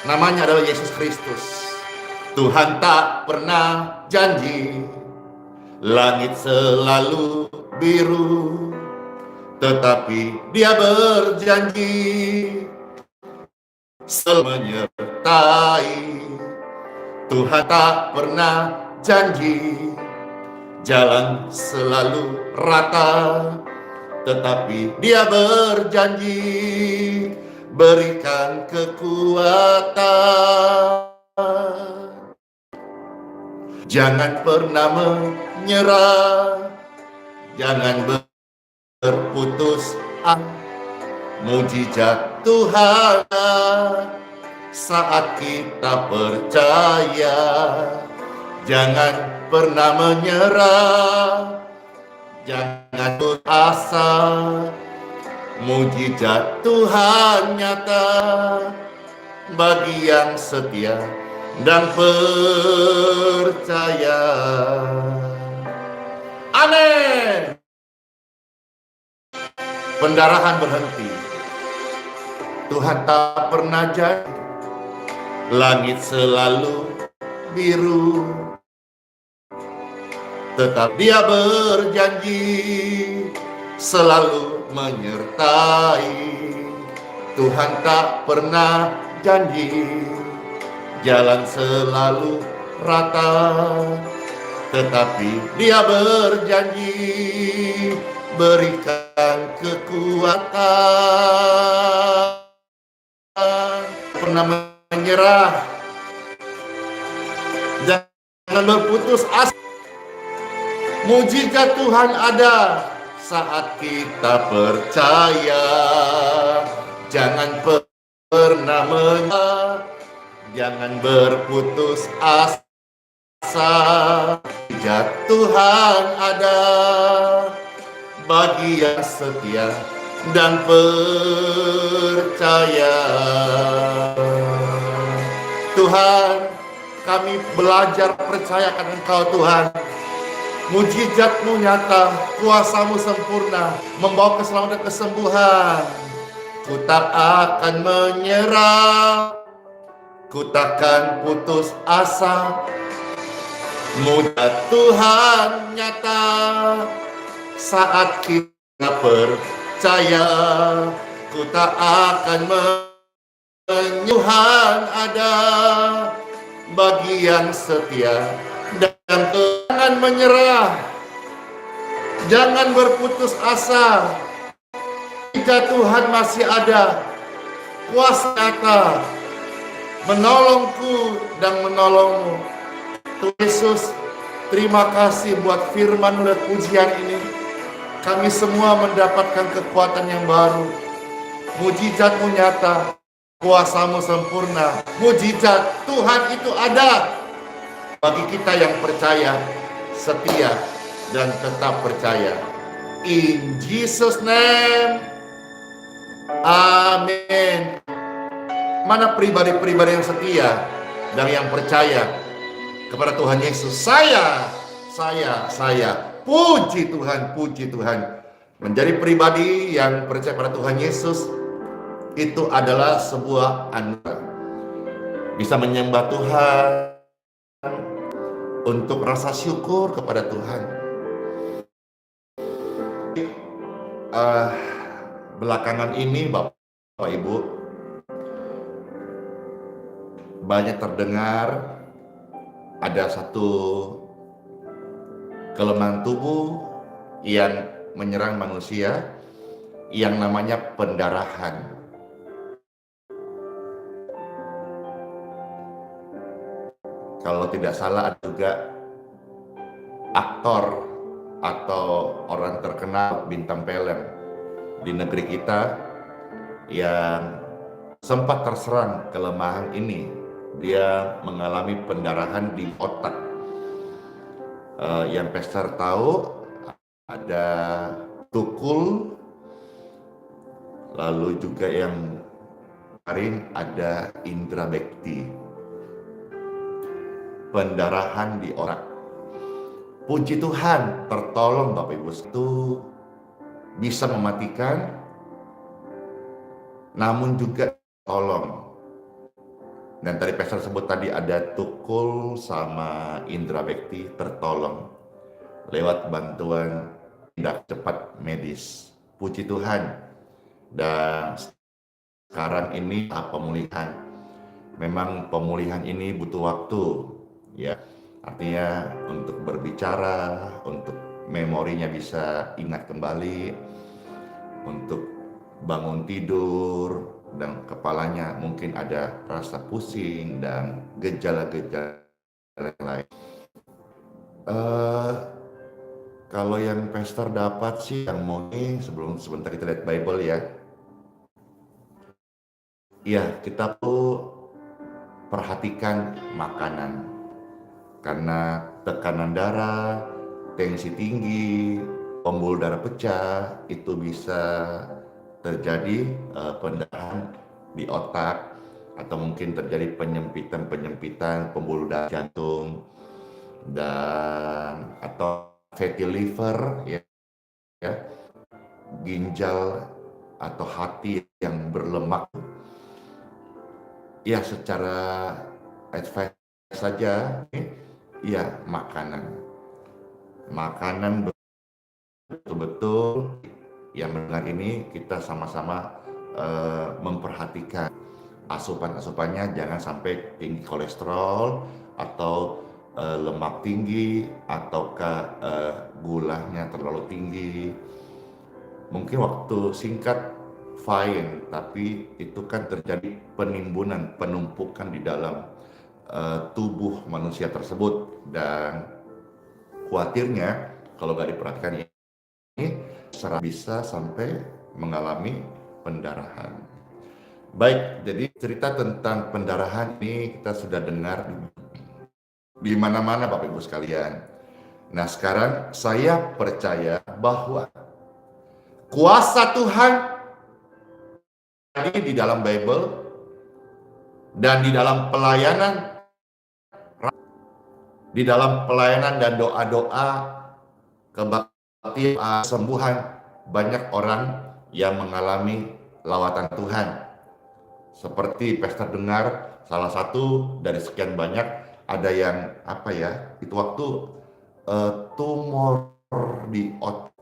Namanya adalah Yesus Kristus. Tuhan tak pernah janji langit selalu biru, tetapi Dia berjanji selalu menyertai. Tuhan tak pernah janji jalan selalu rata, tetapi Dia berjanji berikan kekuatan. Jangan pernah menyerah, jangan berputus asa. Mujizat Tuhan saat kita percaya. Jangan pernah menyerah, jangan putus asa. Mujizat Tuhan nyata bagi yang setia dan percaya. Amin. Pendarahan berhenti. Tuhan tak pernah janji langit selalu biru, tetap Dia berjanji selalu menyertai. Tuhan tak pernah janji jalan selalu rata, tetapi Dia berjanji berikan kekuatan. Pernah menyerah, jangan berputus asa. Mujizat Tuhan ada saat kita percaya. Jangan pernah menyerah, jangan berputus asa. Mujizat Tuhan ada bagi yang setia dan percaya. Tuhan, kami belajar percayakan Engkau Tuhan. Mujizat-Mu nyata, kuasa-Mu sempurna, membawa keselamatan dan kesembuhan. Ku tak akan menyerah, ku takkan putus asa. Mujizat Tuhan nyata saat kita percaya. Ku tak akan Tuhan ada bagi yang setia dan jangan menyerah, jangan berputus asa. Jika Tuhan masih ada, kuasa nyata menolongku dan menolongmu. Tuhan Yesus, terima kasih buat firman dan pujian ini. Kami semua mendapatkan kekuatan yang baru. Mujizat-Mu nyata, kuasa-Mu sempurna. Mujizat Tuhan itu ada bagi kita yang percaya, setia, dan tetap percaya. In Jesus' name, amin. Mana pribadi-pribadi yang setia dan yang percaya kepada Tuhan Yesus? Saya. Puji Tuhan, puji Tuhan. Menjadi pribadi yang percaya pada Tuhan Yesus itu adalah sebuah anugerah. Bisa menyembah Tuhan, untuk rasa syukur kepada Tuhan. Belakangan ini Bapak Ibu banyak terdengar ada satu kelemahan tubuh yang menyerang manusia yang namanya pendarahan. Kalau tidak salah ada juga aktor atau orang terkenal bintang film di negeri kita yang sempat terserang kelemahan ini. Dia mengalami pendarahan di otak. Yang Pastor tahu ada tukul, lalu juga yang kemarin ada indra bekti. Pendarahan di otak. Puji Tuhan, tertolong Bapak Ibu. Itu bisa mematikan, namun juga tolong Dan tadi pastor sebut tadi ada Tukul sama Indra Bekti tertolong lewat bantuan tindak cepat medis. Puji Tuhan. Dan sekarang ini pemulihan. Memang pemulihan ini butuh waktu, ya. Artinya untuk berbicara, untuk memorinya bisa ingat kembali, untuk bangun tidur, dan kepalanya mungkin ada rasa pusing dan gejala-gejala lain. Kalau yang pastor dapat sih, yang mau ini sebelum sebentar kita lihat Bible ya. Iya, kita perlu perhatikan makanan. Karena tekanan darah, tensi tinggi, pembuluh darah pecah, itu bisa terjadi pendarahan di otak, atau mungkin terjadi penyempitan pembuluh darah jantung, dan atau fatty liver, ya, ginjal atau hati yang berlemak. Ya, secara advice saja, ya, makanan betul-betul yang mendengar ini kita sama-sama memperhatikan asupan-asupannya, jangan sampai tinggi kolesterol atau lemak tinggi, ataukah gulanya terlalu tinggi. Mungkin waktu singkat fine, tapi itu kan terjadi penimbunan, penumpukan di dalam tubuh manusia tersebut, dan khawatirnya kalau nggak diperhatikan ini bisa sampai mengalami pendarahan. Baik, jadi cerita tentang pendarahan ini kita sudah dengar di mana-mana Bapak Ibu sekalian. Nah, sekarang saya percaya bahwa kuasa Tuhan di dalam Bible dan di dalam pelayanan dan doa-doa kebaktian kesembuhan, banyak orang yang mengalami lawatan Tuhan. Seperti pastor dengar, salah satu dari sekian banyak ada yang itu waktu tumor di otak,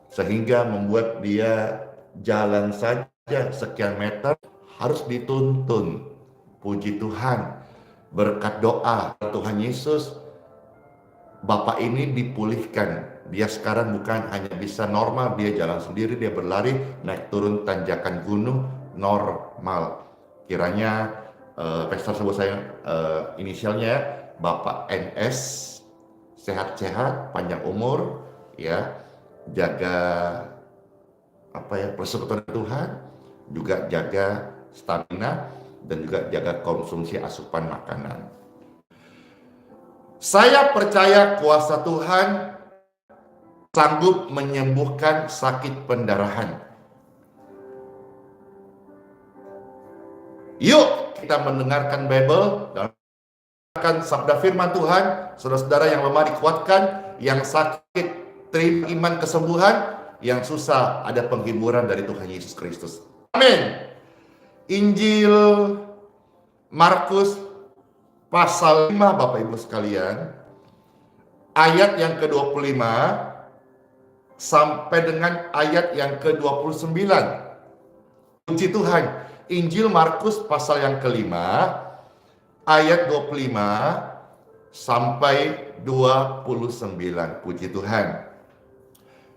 sehingga membuat dia jalan saja sekian meter harus dituntun. Puji Tuhan, berkat doa Tuhan Yesus, Bapak ini dipulihkan. Dia sekarang bukan hanya bisa normal, dia jalan sendiri, dia berlari, naik turun tanjakan gunung normal. Kiranya pastor sebut saya inisialnya, Bapak NS, sehat-sehat, panjang umur, ya, jaga persekutuan Tuhan, juga jaga stamina, dan juga jaga konsumsi asupan makanan. Saya percaya kuasa Tuhan sanggup menyembuhkan sakit pendarahan. Yuk kita mendengarkan Bible dan sabda firman Tuhan. Saudara-saudara yang lemah dikuatkan, yang sakit terima iman kesembuhan, yang susah ada penghiburan dari Tuhan Yesus Kristus. Amin. Injil Markus pasal 5 Bapak Ibu sekalian, ayat yang ke-25 sampai dengan ayat yang ke-29. Puji Tuhan. Injil Markus pasal yang ke-5 ayat 25 sampai 29. Puji Tuhan.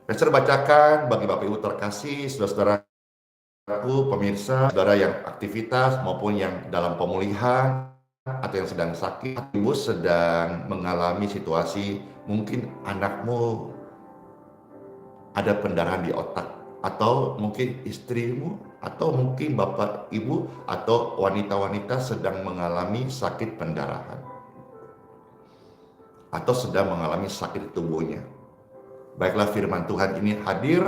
Pastor bacakan bagi Bapak Ibu terkasih, saudara-saudaraku, pemirsa, saudara yang aktivitas maupun yang dalam pemulihan atau yang sedang sakit, ibu sedang mengalami situasi, mungkin anakmu ada pendarahan di otak, atau mungkin istrimu, atau mungkin bapak ibu atau wanita-wanita sedang mengalami sakit pendarahan, atau sedang mengalami sakit tubuhnya. Baiklah, firman Tuhan ini hadir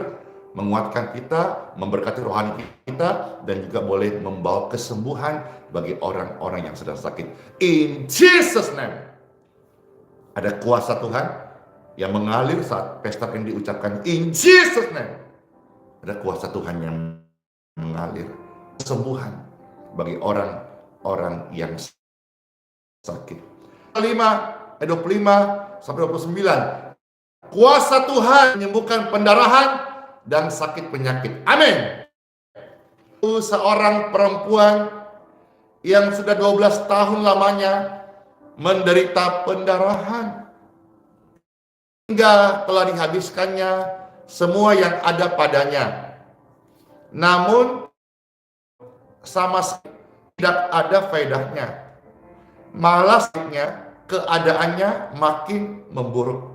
menguatkan kita, memberkati rohani kita, dan juga boleh membawa kesembuhan bagi orang-orang yang sedang sakit. In Jesus' name. Ada kuasa Tuhan yang mengalir saat pesta ini diucapkan. In Jesus' name. Ada kuasa Tuhan yang mengalir kesembuhan bagi orang orang yang sakit. 25 ayat 25 sampai 29. Kuasa Tuhan menyembuhkan pendarahan dan sakit penyakit. Amin. Seorang perempuan yang sudah 12 tahun lamanya menderita pendarahan, hingga telah dihabiskannya semua yang ada padanya. Namun sama sekali tidak ada faedahnya. Malah keadaannya makin memburuk.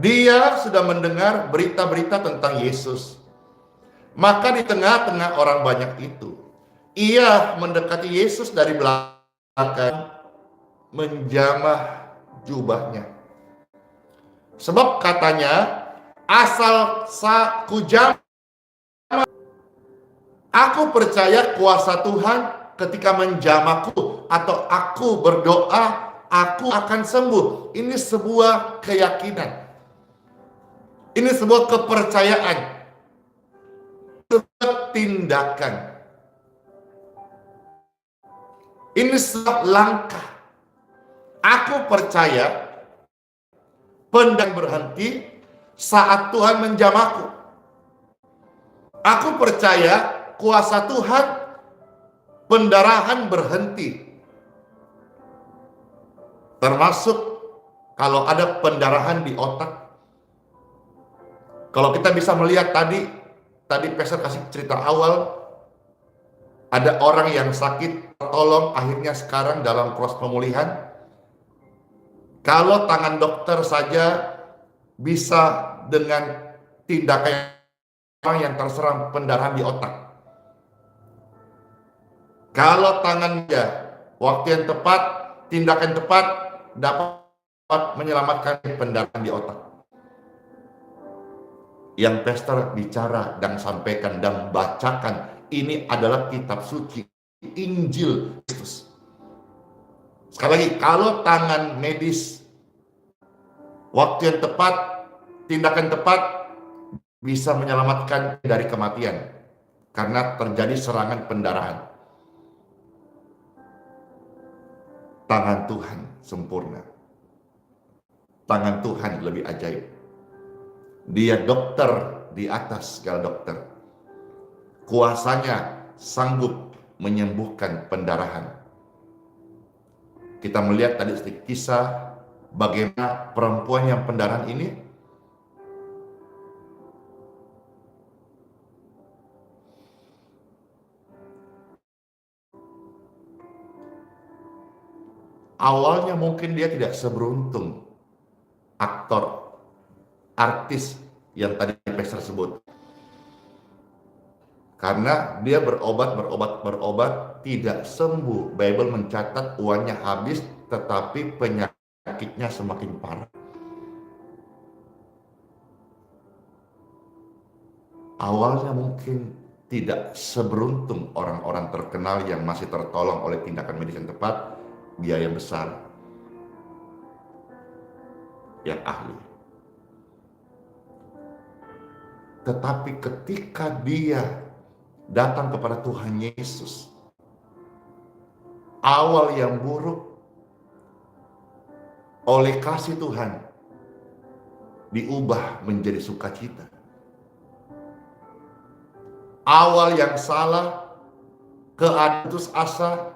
Dia sudah mendengar berita-berita tentang Yesus. Maka di tengah-tengah orang banyak itu, ia mendekati Yesus dari belakang, menjamah jubahnya. Sebab katanya, asal saku jamah, aku percaya kuasa Tuhan ketika menjamahku atau aku berdoa, aku akan sembuh. Ini sebuah keyakinan. Ini sebuah kepercayaan. Sebuah tindakan. Ini sebuah langkah. Aku percaya pendarahan berhenti saat Tuhan menjamahku. Aku percaya kuasa Tuhan, pendarahan berhenti. Termasuk kalau ada pendarahan di otak. Kalau kita bisa melihat tadi Pastor kasih cerita awal, ada orang yang sakit, tolong akhirnya sekarang dalam proses pemulihan. Kalau tangan dokter saja bisa dengan tindakan orang yang terserang pendarahan di otak. Kalau tangannya waktu yang tepat, tindakan tepat dapat menyelamatkan pendarahan di otak. Yang pastor bicara dan sampaikan dan bacakan ini adalah kitab suci, Injil Kristus. Sekali lagi, kalau tangan medis waktu yang tepat, tindakan tepat bisa menyelamatkan dari kematian karena terjadi serangan pendarahan. Tangan Tuhan sempurna. Tangan Tuhan lebih ajaib. Dia dokter di atas segala dokter. Kuasanya sanggup menyembuhkan pendarahan. Kita melihat tadi sedikit kisah bagaimana perempuan yang pendarahan ini awalnya mungkin dia tidak seberuntung artis yang tadi Pastor sebut. Karena dia berobat, tidak sembuh. Bible mencatat uangnya habis, tetapi penyakitnya semakin parah. Awalnya mungkin tidak seberuntung orang-orang terkenal yang masih tertolong oleh tindakan medis yang tepat, biaya besar, yang ahli. Tetapi ketika dia datang kepada Tuhan Yesus, awal yang buruk oleh kasih Tuhan diubah menjadi sukacita. Awal yang salah, keadaan putus asa,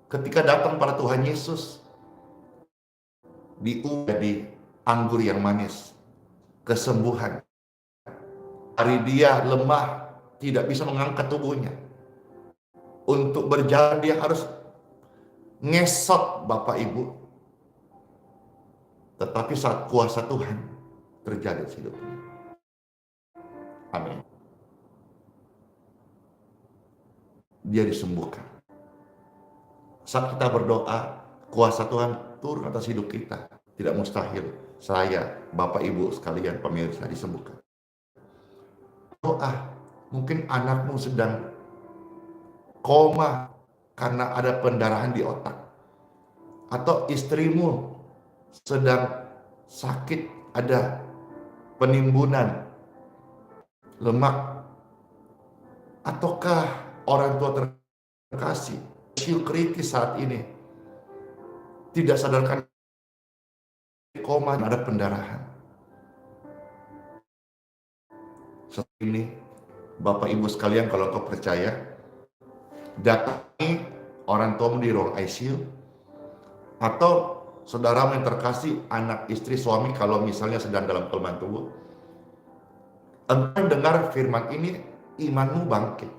ketika datang pada Tuhan Yesus diubah jadi anggur yang manis, kesembuhan. Hari dia lemah, tidak bisa mengangkat tubuhnya. Untuk berjalan dia harus ngesot Bapak Ibu. Tetapi saat kuasa Tuhan terjadi di hidupnya. Amin. Dia disembuhkan. Saat kita berdoa, kuasa Tuhan turun atas hidup kita. Tidak mustahil saya, Bapak Ibu sekalian pemirsa disembuhkan. Doa, mungkin anakmu sedang koma karena ada pendarahan di otak. Atau istrimu sedang sakit, ada penimbunan lemak. Ataukah orang tua kasih, isu kritis saat ini, tidak sadarkan koma ada pendarahan. Seperti ini, Bapak Ibu sekalian, kalau kau percaya, datangi orang tuamu di ruang ICU, atau saudaramu yang terkasih, anak, istri, suami, kalau misalnya sedang dalam kelemahan tubuh. Engkau dengar firman ini, imanmu bangkit.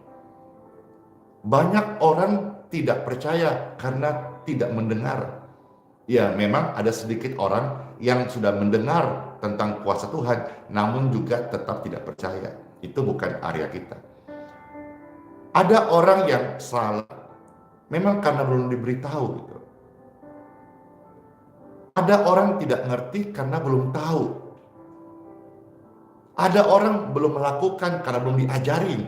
Banyak orang tidak percaya karena tidak mendengar. Ya, memang ada sedikit orang yang sudah mendengar tentang kuasa Tuhan, namun juga tetap tidak percaya. Itu bukan area kita. Ada orang yang salah, memang karena belum diberitahu gitu. Ada orang tidak ngerti karena belum tahu. Ada orang belum melakukan karena belum diajarin.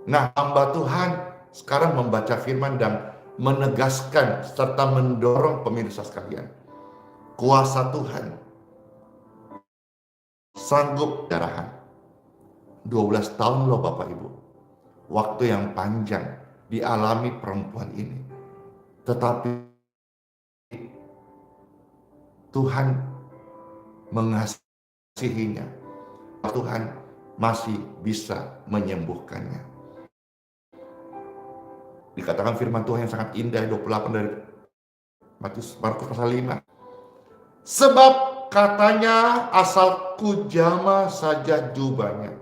Nah, hamba Tuhan sekarang membaca firman dan menegaskan serta mendorong pemirsa sekalian. Kuasa Tuhan sanggup darahan. 12 tahun loh Bapak Ibu. Waktu yang panjang dialami perempuan ini. Tetapi Tuhan mengasihinya. Tuhan masih bisa menyembuhkannya. Dikatakan firman Tuhan yang sangat indah, 28 dari Markus pasal 5. Sebab katanya, asal kujama saja jubahnya,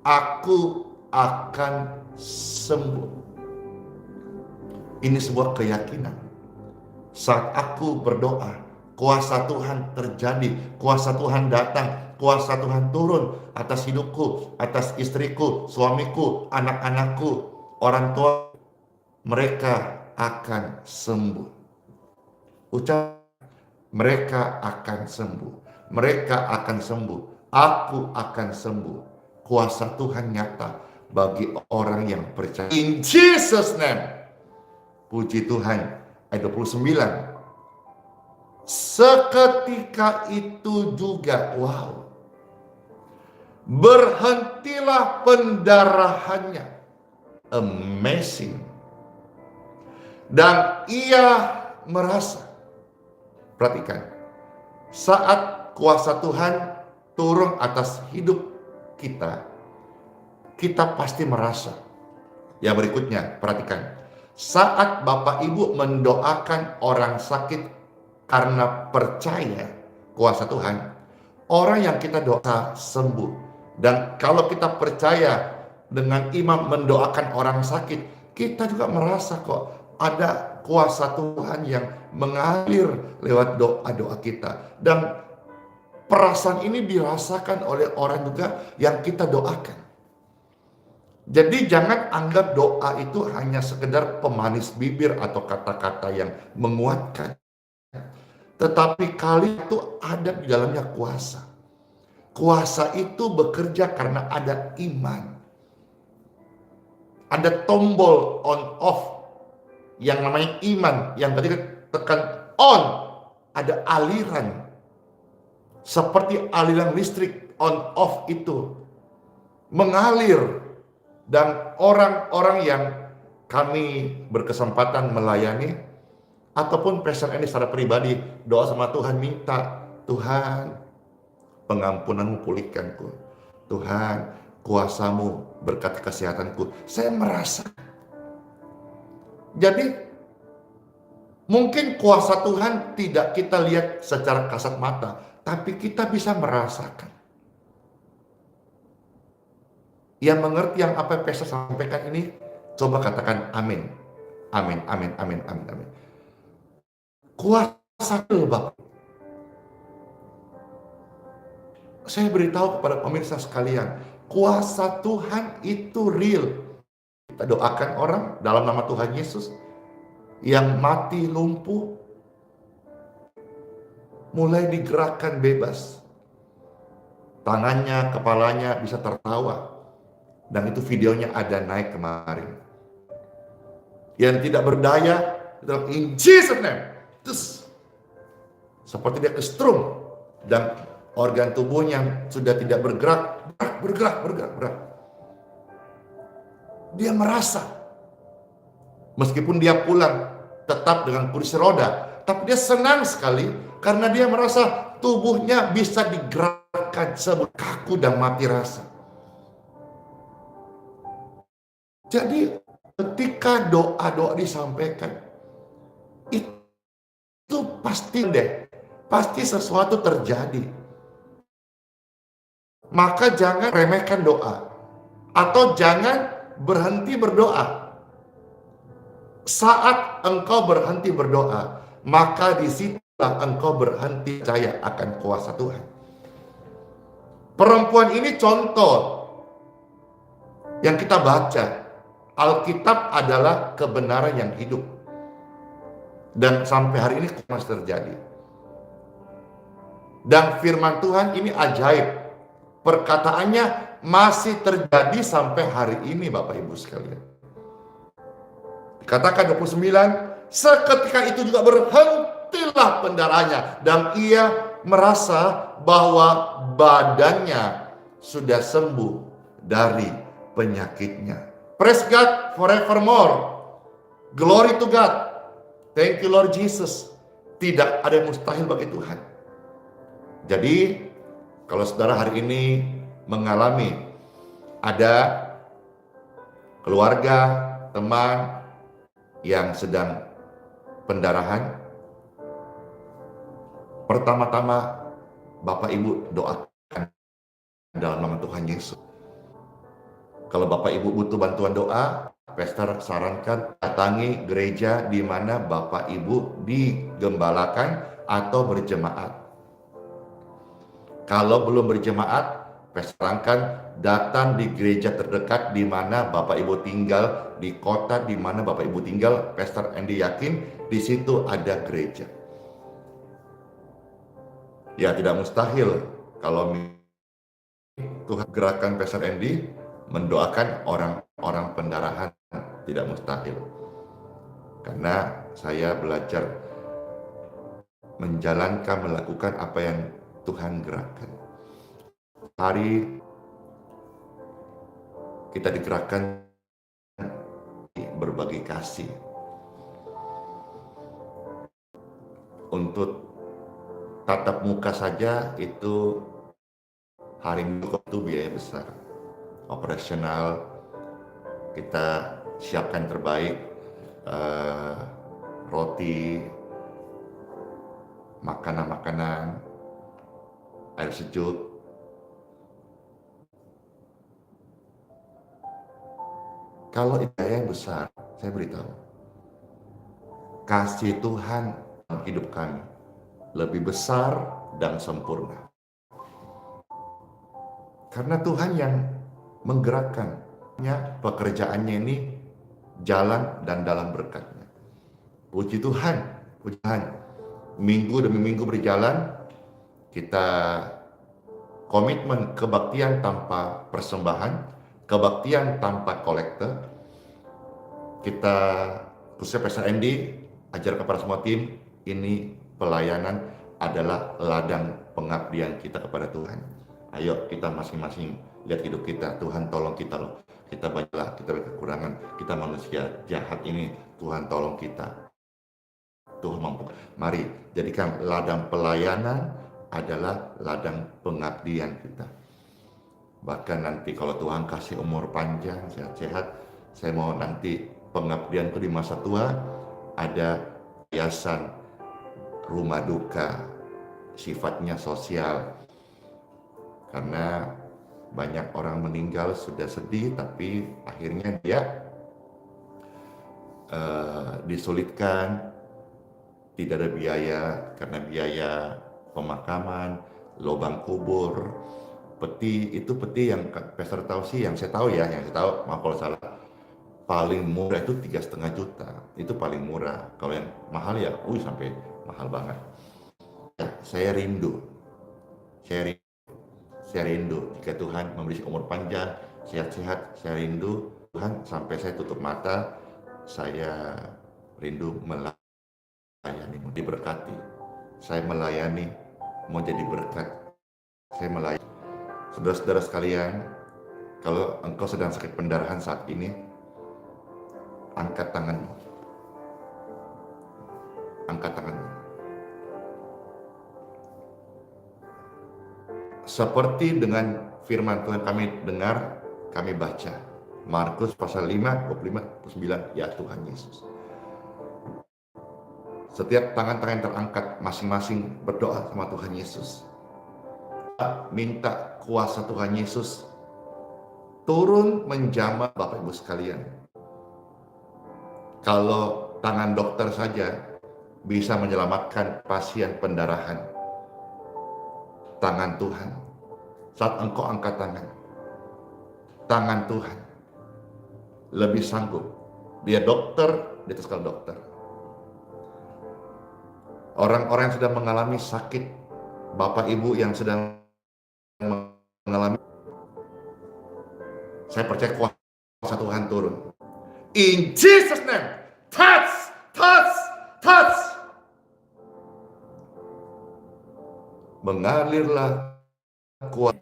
aku akan sembuh. Ini sebuah keyakinan. Saat aku berdoa, kuasa Tuhan terjadi, kuasa Tuhan datang, kuasa Tuhan turun atas hidupku, atas istriku, suamiku, anak-anakku, orang tua. Mereka akan sembuh. Ucap, mereka akan sembuh. Mereka akan sembuh. Aku akan sembuh. Kuasa Tuhan nyata bagi orang yang percaya. In Jesus name. Puji Tuhan. Ayat 29. Seketika itu juga, wow, berhentilah pendarahannya. Amazing. Dan ia merasa, perhatikan, saat kuasa Tuhan turun atas hidup kita, kita pasti merasa. Yang berikutnya, perhatikan, saat Bapak Ibu mendoakan orang sakit karena percaya kuasa Tuhan, orang yang kita doa sembuh. Dan kalau kita percaya dengan iman mendoakan orang sakit, kita juga merasa kok ada kuasa Tuhan yang mengalir lewat doa-doa kita. Dan perasaan ini dirasakan oleh orang juga yang kita doakan. Jadi jangan anggap doa itu hanya sekedar pemanis bibir atau kata-kata yang menguatkan. Tetapi kali itu ada di dalamnya kuasa. Kuasa itu bekerja karena ada iman. Ada tombol on off yang namanya iman, yang tadi tekan on, ada aliran. Seperti aliran listrik on off itu mengalir. Dan orang-orang yang kami berkesempatan melayani, ataupun Pastor Andy secara pribadi, doa sama Tuhan, minta, Tuhan, pengampunanmu pulihkanku. Tuhan, kuasamu berkati kesehatanku. Saya merasa. Jadi, mungkin kuasa Tuhan tidak kita lihat secara kasat mata, tapi kita bisa merasakan. Yang mengerti yang apa yang Pastor sampaikan ini, coba katakan amin. Amin, amin, amin, amin, amin. Kuasa Tuhan, Bapak. Saya beritahu kepada pemirsa sekalian, kuasa Tuhan itu real. Kita doakan orang dalam nama Tuhan Yesus yang mati lumpuh mulai digerakkan bebas. Tangannya, kepalanya bisa tertawa. Dan itu videonya ada naik kemarin. Yang tidak berdaya, in Jesus name, terus seperti dia kesetrum dan organ tubuhnya sudah tidak bergerak. Dia merasa, meskipun dia pulang tetap dengan kursi roda, tapi dia senang sekali karena dia merasa tubuhnya bisa digerakkan sebelum kaku dan mati rasa. Jadi ketika doa-doa disampaikan, itu pasti sesuatu terjadi. Maka jangan remehkan doa, atau jangan berhenti berdoa. Saat engkau berhenti berdoa, maka disitulah engkau berhenti percaya akan kuasa Tuhan. Perempuan ini contoh yang kita baca. Alkitab adalah kebenaran yang hidup. Dan sampai hari ini masih terjadi. Dan firman Tuhan ini ajaib. Perkataannya masih terjadi sampai hari ini, Bapak Ibu sekalian. Katakan 29, seketika itu juga berhentilah pendarahannya. Dan ia merasa bahwa badannya sudah sembuh dari penyakitnya. Praise God forevermore. Glory to God. Thank you Lord Jesus. Tidak ada yang mustahil bagi Tuhan. Jadi, kalau saudara hari ini mengalami ada keluarga, teman yang sedang pendarahan, pertama-tama Bapak Ibu doakan dalam nama Tuhan Yesus. Kalau Bapak Ibu butuh bantuan doa, pastor sarankan datangi gereja di mana Bapak Ibu digembalakan atau berjemaat. Kalau belum berjemaat, pastor sarankan datang di gereja terdekat di mana Bapak Ibu tinggal, di kota di mana Bapak Ibu tinggal. Pastor Andy yakin di situ ada gereja. Ya, tidak mustahil kalau Tuhan gerakan Pastor Andy mendoakan orang-orang pendarahan, tidak mustahil. Karena saya belajar melakukan apa yang Tuhan gerakkan. Hari kita digerakkan berbagi kasih untuk tatap muka saja itu hari Minggu itu biaya besar. Operasional kita siapkan terbaik, roti, makanan-makanan, air sejuk. Kalau biaya yang besar, saya beritahu, kasih Tuhan dalam hidup kami lebih besar dan sempurna. Karena Tuhan yang menggerakkannya, pekerjaannya ini jalan dan dalam berkatnya. Puji Tuhan, puji Tuhan. Minggu demi minggu berjalan, kita komitmen kebaktian tanpa persembahan, kebaktian tanpa kolektor. Kita, khususnya Pastor Andy, ajar kepada semua tim, ini pelayanan adalah ladang pengabdian kita kepada Tuhan. Ayo kita masing-masing lihat hidup kita, Tuhan tolong kita loh. Kita banyaklah, kita berkekurangan, kita manusia jahat ini, Tuhan tolong kita. Tuhan mampu. Mari jadikan ladang pelayanan adalah ladang pengabdian kita. Bahkan nanti kalau Tuhan kasih umur panjang, sehat-sehat, saya mau nanti pengabdianku di masa tua ada yayasan rumah duka, sifatnya sosial. Karena banyak orang meninggal sudah sedih, tapi akhirnya dia disulitkan, tidak ada biaya karena biaya pemakaman, lubang kubur, peti. Itu peti yang Pastor tahu sih, yang saya tahu ya, yang saya tahu, maaf kalau salah, paling murah itu 3,5 juta, itu paling murah. Kalau yang mahal ya, sampai mahal banget. Ya, saya rindu jika Tuhan memberi umur panjang, sehat-sehat. Saya rindu Tuhan sampai saya tutup mata, saya rindu melayani, diberkati. Saya melayani, mau jadi berkat. Saya melayani. Saudara-saudara sekalian, kalau engkau sedang sakit pendarahan saat ini, Angkat tanganmu. Angkat tanganmu. Seperti dengan firman Tuhan kami dengar, kami baca. Markus pasal 5, 25, 29, ya Tuhan Yesus. Setiap tangan-tangan terangkat, masing-masing berdoa sama Tuhan Yesus. Minta kuasa Tuhan Yesus turun menjamah Bapak Ibu sekalian. Kalau tangan dokter saja bisa menyelamatkan pasien pendarahan, tangan Tuhan, saat engkau angkat tangan Tuhan lebih sanggup. Dia dokter di atas kalau dokter. Orang-orang yang sedang mengalami sakit, Bapak Ibu yang sedang mengalami, saya percaya kuasa Tuhan turun. In Jesus name, touch. Mengalirlah kuat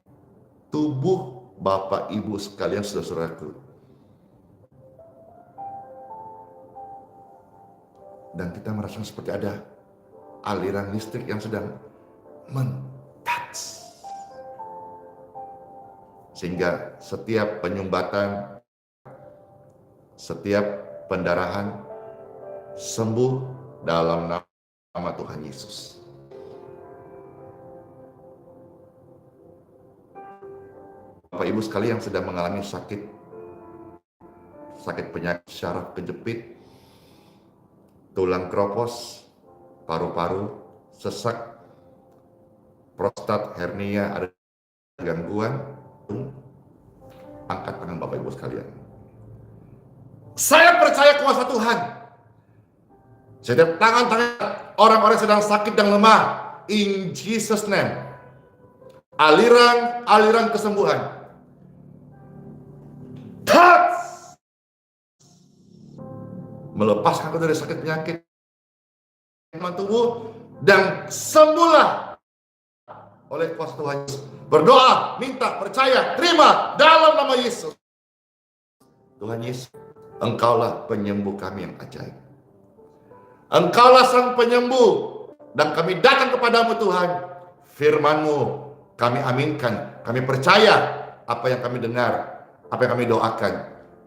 tubuh Bapak Ibu sekalian, saudara-saudaraku. Dan kita merasa seperti ada aliran listrik yang sedang men-touch. Sehingga setiap penyumbatan, setiap pendarahan sembuh dalam nama Tuhan Yesus. Bapak Ibu sekalian yang sedang mengalami sakit penyakit syaraf kejepit, tulang kropos, paru-paru, sesak, prostat, hernia, ada gangguan, angkat tangan Bapak Ibu sekalian. Saya percaya kuasa Tuhan. Setiap tangan-tangan orang-orang sedang sakit dan lemah, in Jesus name, aliran kesembuhan, touch, melepaskan kau dari sakit penyakit tubuh dan sembuhlah oleh kuasa Tuhan Yesus. Berdoa, minta, percaya, terima dalam nama Yesus. Tuhan Yesus, Engkaulah penyembuh kami yang ajaib. Engkaulah sang penyembuh, dan kami datang kepadamu Tuhan. Firman-Mu kami aminkan, kami percaya apa yang kami dengar, apa yang kami doakan,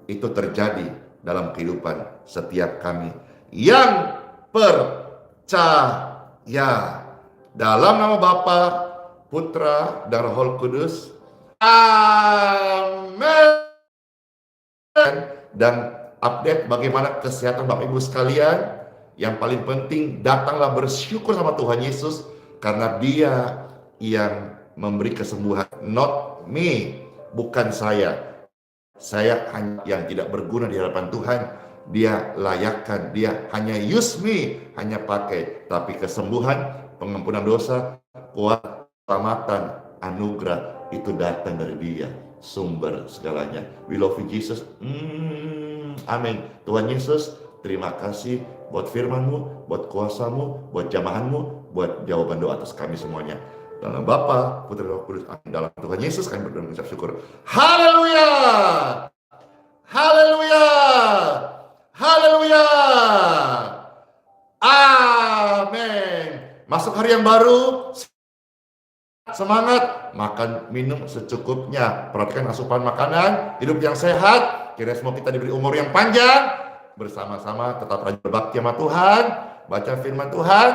itu terjadi dalam kehidupan setiap kami yang percaya. Dalam nama Bapa, Putra, dan Roh Kudus. Amin. Dan update bagaimana kesehatan Bapak Ibu sekalian. Yang paling penting, datanglah bersyukur sama Tuhan Yesus, karena Dia yang memberi kesembuhan. Not me, bukan saya. Saya hanya yang tidak berguna di hadapan Tuhan. Dia layakkan, Dia hanya use me, hanya pakai. Tapi kesembuhan, pengampunan dosa, kuat, keselamatan, anugerah, itu datang dari Dia, sumber segalanya. We love you Jesus. Amin. Tuhan Yesus, terima kasih buat firman-Mu, buat kuasa-Mu, buat jamahan-Mu, buat jawaban doa atas kami semuanya. Dalam Bapa, Putra, Roh Kudus, amin. Dalam Tuhan Yesus kami berdoa mengucap syukur. Haleluya! Haleluya! Haleluya! Amin. Masuk hari yang baru. Semangat, makan minum secukupnya, perhatikan asupan makanan, hidup yang sehat. Kiranya semua kita diberi umur yang panjang, bersama-sama tetap rajin berbakti sama Tuhan, baca firman Tuhan,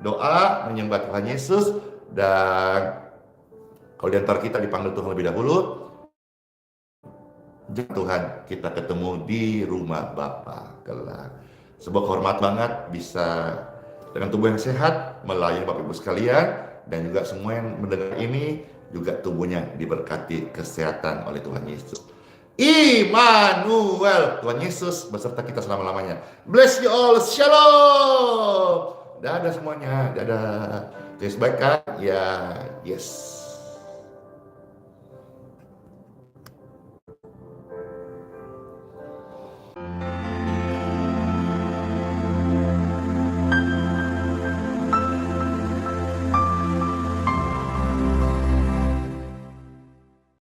doa, menyembah Tuhan Yesus. Dan kalau di antara kita dipanggil Tuhan lebih dahulu, Tuhan, kita ketemu di rumah Bapa kelak. Sebuah kehormat banget bisa dengan tubuh yang sehat melayani Bapak Ibu sekalian, dan juga semua yang mendengar ini juga tubuhnya diberkati kesehatan oleh Tuhan Yesus. Immanuel, Tuhan Yesus beserta kita selama-lamanya. Bless you all, shalom. Dadah semuanya, dadah. Terus baik kan? Ya, yes.